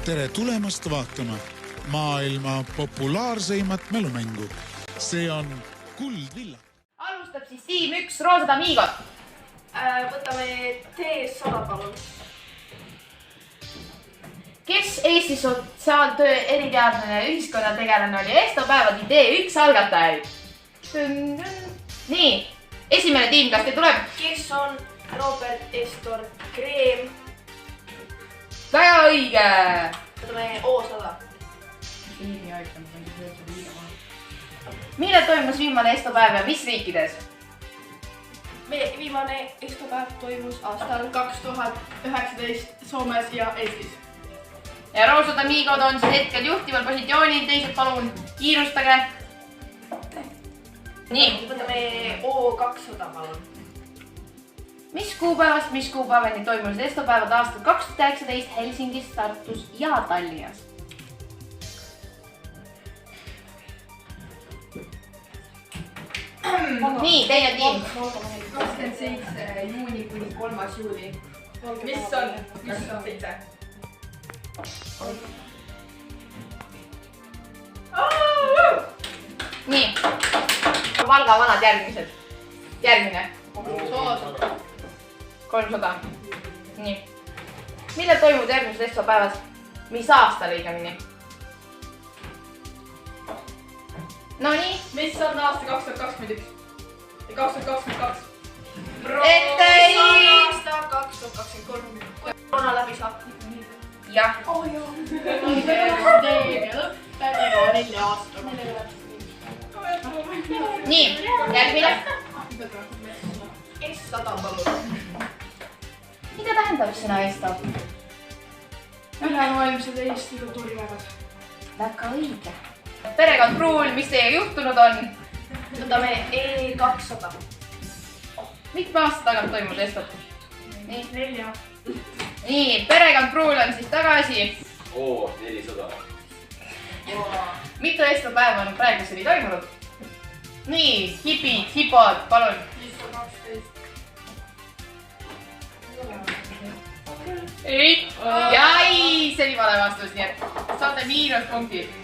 Tere tulemast vaatama maailma populaarseimat mälumängu. See on Kuldvilla. Alustab siis tiim 1 Roosad Amigod. Võtame T100 palun. Kes Eesti sotsiaaltöö eriteadlane ja ühiskonnategelane oli Estopäevad idee 1 algatajaid? Nii, esimene tiim, kas te tuleb? Kes on Robert Estor Kreem? Väga õige! Võtame O100. Millal toimus viimane Estopäev ja mis riikides? Meie viimane Estopäev toimus aastal 2019 Soomes ja Eestis. Ja Roosad Amigod on siis hetkel juhtival positsioonil, teised palun kiirustage. Nii. Võtame O200 palun. Mis kuupäevani toimunud Estopäevad aastal 2019 Helsingis, Tartus ja Tallinnas? Nii, teine tiim. 27 juuni kuni 3. juuli. Mis on 7? Nii. Valga vanad järgmised. Järgmine. 300. Nii. Millal toimuvad järgmised Estopäevad? Mis aastal õigemini? No nii. Mis on aasta 2021 ja 2022? Ette ei! Aasta 2023. Kui korona läbi saab. Jah. Oh joo. Nii, järgmine. S100 palun. Mida tähendab sõna Esto? Ülemaailmsed Eesti kultuuripäevad. Väga õige. Perekond Pruul, mis teiega juhtunud on? Võtame E200. Mitme aasta tagant toimus Estot? Nii. 4. Nii, perekond Pruul on siis tagasi. O400. Mitu Estopäeva on praeguseni toimunud? Nii, hipid, hipod, palun. 512. Ei, jäi, see oli vale vastus, nii et saate miinuspunkti.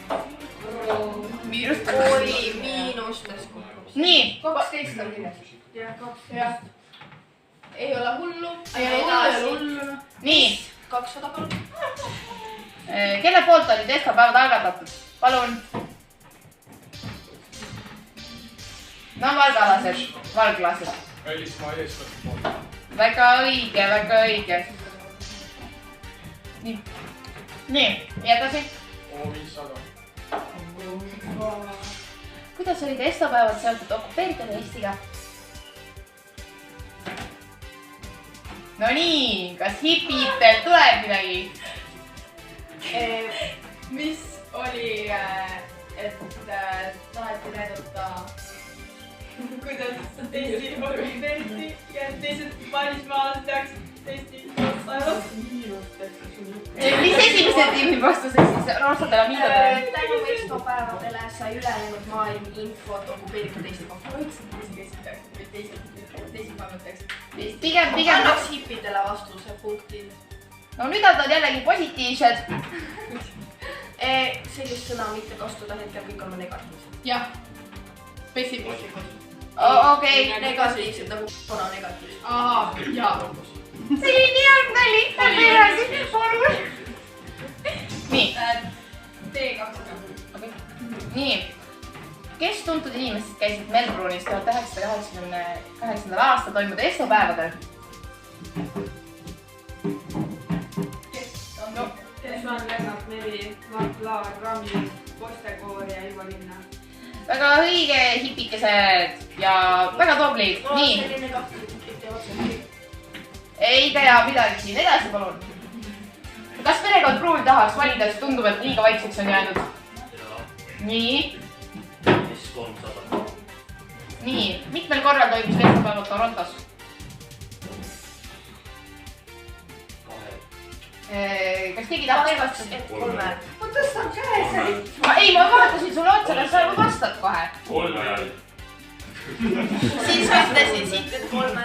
Miinuspunkti. Oli miinustes kokku. Nii. 12 on kirjas. Jah, 12. Ei ole hullu. Nii. 200 palun. Kelle poolt olid Estopäevad algatatud? Palun. No valgalased, valglased. Välismaa eestlase poolt. Väga õige, väga õige. Nii. Nii, edasi. O500. Kuidas olid Estopäevad seotud okupeeritud Eestiga? No nii, kas hipitel tuleb midagi? Mis oli, et taheti näidata, kuidas Eesti okupeeriti ja teised välismaalased tehaksid Eesti ajaloos. Mis esimese tiimi vastuseks siis Roosadele Amigodele? Tänu Estopäevadele sai ülejäänud maailm infot okupeeritud Eesti kohta. Pigem annaks hipidele vastuse punktid. No nüüd on jällegi positiivsed. Sellist sõna mitte kasutada hetkel, kõik on negatiivsed. Jah, pessimism. Okei. Negatiivsed nagu kona negatiivsed. Aha, jaa. See oli nii hea lihtne edasi, palun. Nii. T200. Nii. Kes tuntud inimestest käisid Melbourne'is 1988. aastal toimunud Estopäevadel? Sven Lennart Meri, Mart Laar, Rami, Postekoor ja Ivo Linna. Väga õige, hipikesed ja väga tublid. Nii. Selline kahtlid otseselt. Ei tea midagi siin edasi, palun. Kas perekond Pruul tahaks valida, sest tundub, et liiga vaikseks on jäänud? Nii. S300. Nii. Mitmel korral toimus Estopäevad Torontos? Kas keegi tahab teil vastada? 3. Ma tõstan käe, see oli. Ei, ma vaatasin sulle otsa, kas sa vastad kohe. 3 ajal. Siis ütlesin siit, et 3.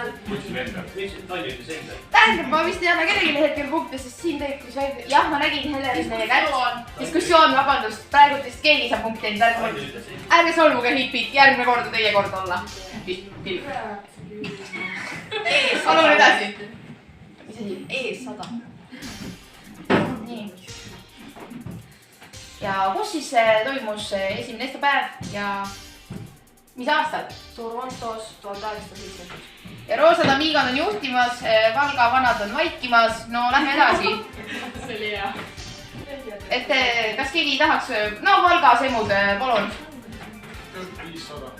Tähendab, ma vist ei anna kellelegi hetkel punkte, sest siin tekkis välja. Jah, ma nägin Heleris meie kätt. Diskussioon, vabandust. Praegu vist keegi saab punkti end ära. Ärge solvuge hipid, järgmine kord on teie kord olla. Palun edasi. Mis asi? Ees 100. Nii. Ja kus siis toimus esimene estapäev ja mis aastal? Torontos 1871. Ja Roosad Amigod on juhtimas, Valga vanad on vaikimas. No lähme edasi. See oli hea. Et kas keegi tahaks, no Valga semud, palun. 500.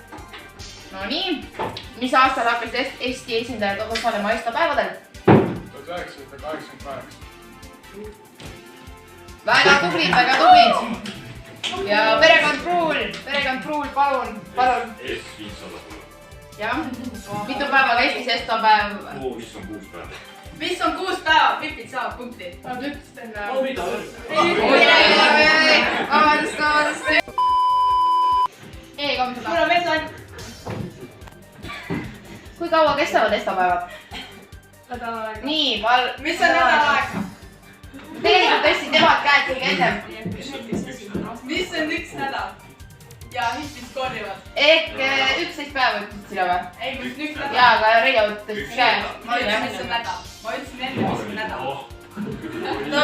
No nii, mis aastal hakkasid Eesti esindajad osalema estapäevadel? 1988. Väga tublid, väga tublid. Ja perekond Pruul, palun. S500. Jah, mitu päeva kestis estapäev? Mis on 6 päeva? Mis on 6 päeva? Pipid saab punkti. Mida? Vabandust. E-300. Kuna meil on Kui kaua kestavad estapäevad? nädal aega. Nii, Mis on nädal aega? Tegelikult tõstsid nemad käed kõige ennem. Mis on 1 nädal? Ja hipid korjavad. Ehk 11 päeva ütlesid sina või? Ei, mis 1 nädal? Jaa, aga Reio tõstis käe. Ma ütlesin, mis on nädal. Ma ütlesin enne, mis on nädal. Ta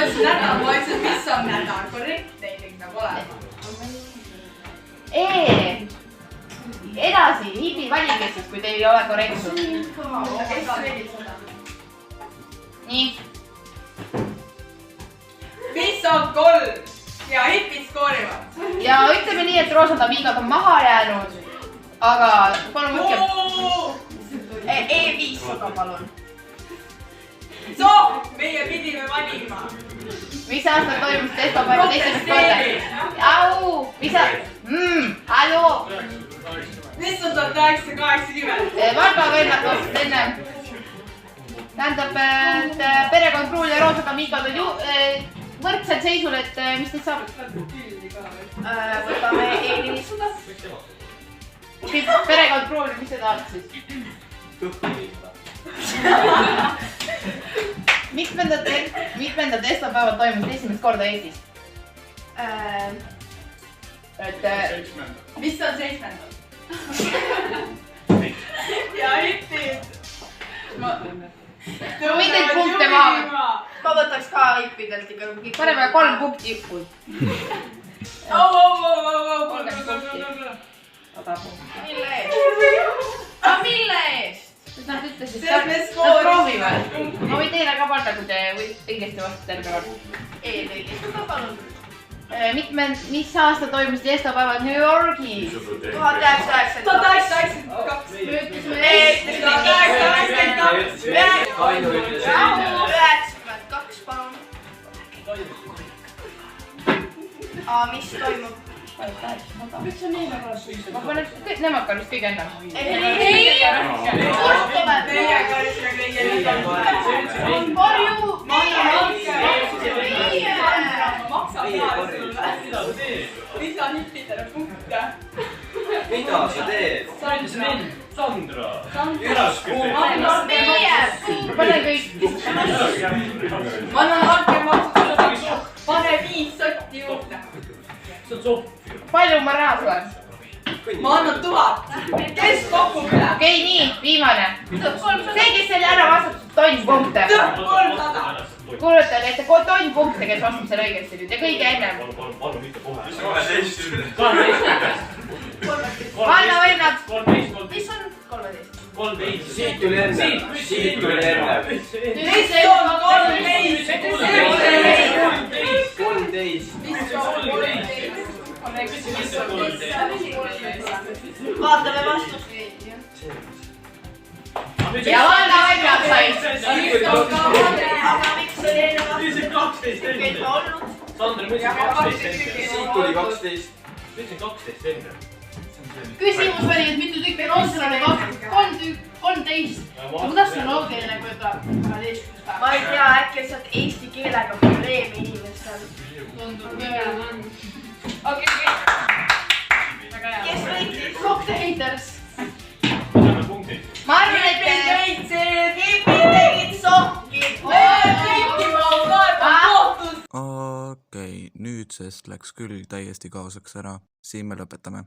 ütles nädal, ma ütlesin, mis on nädal. Korrektne ikkagi nagu olema. Edasi, hipid valige siis, kui teil ei ole korrektsus. Nii. Mis on 3? Ja hipid skoorivad. Ja ütleme nii, et Roosad Amigod on maha jäänud. Aga palun võtke. E500 palun. Meie pidime valima. Mis aastal toimus estapäevad esimest korda? Au! Mis aastal? Hallo! Mis on 1980? Valga vennad vastasid enne. Tähendab, et perekond Pruul ja Roosad Amigod on ju võrdsel seisul, et mis teist saab? Võtame E400. Perekond Pruul, mis te tahate siis? Mitmendat estapäevad toimus esimest korda Eestis? Mis on 7? Ja hipid. Võid neid punkte maha. Ma võtaks ka hippidelt ikka. Paneme 3 punkti juhul. Mille eest? Mille eest? Nad ütlesid, et nad proovivad. Ma võin teile ka panna, kui te õigesti vastate terve kord. E400 palun. Mis aasta toimusid estapäevad New Yorgis? 1992. Me ütlesime 92 palun. Mis toimub? Miks on nii väga? Ma panen nemad ka vist kõige ennem. Lisa hippidele punkte. Mida sa teed? Sandra. Ma panen kõik. Ma annan altkäemaksu. Pane 5 sotti juurde. Palju ma raha tulen? Ma annan 1000. Kes kokku üle? Okei, nii, viimane. See, kes selle ära vastutab, tonn punkte. 300. Kuulutan ette tonn punkte, kes vastab selle õigesti nüüd ja kõige ennem. Valga vennad. Mis on 13? Siit tuli enne. Mis on 13? 13. Vaatame vastust. Ja Valga vennad said. Aga miks oli enne vastus? Kõik olnud. Sandra, ma ütlesin 12 enne. Siit tuli 12. Ma ütlesin 12 enne. Küsimus oli, et mitu tükki on otsa 13. Kuidas see loogiline kujutab 12 päeva? Ma ei tea, äkki lihtsalt eesti keelega probleemi inimestel. Tundub küll. Okei. Kes võitis? Cocktailers. Okei, nüüdsest läks küll täiesti kaoseks ära. Siin me lõpetame.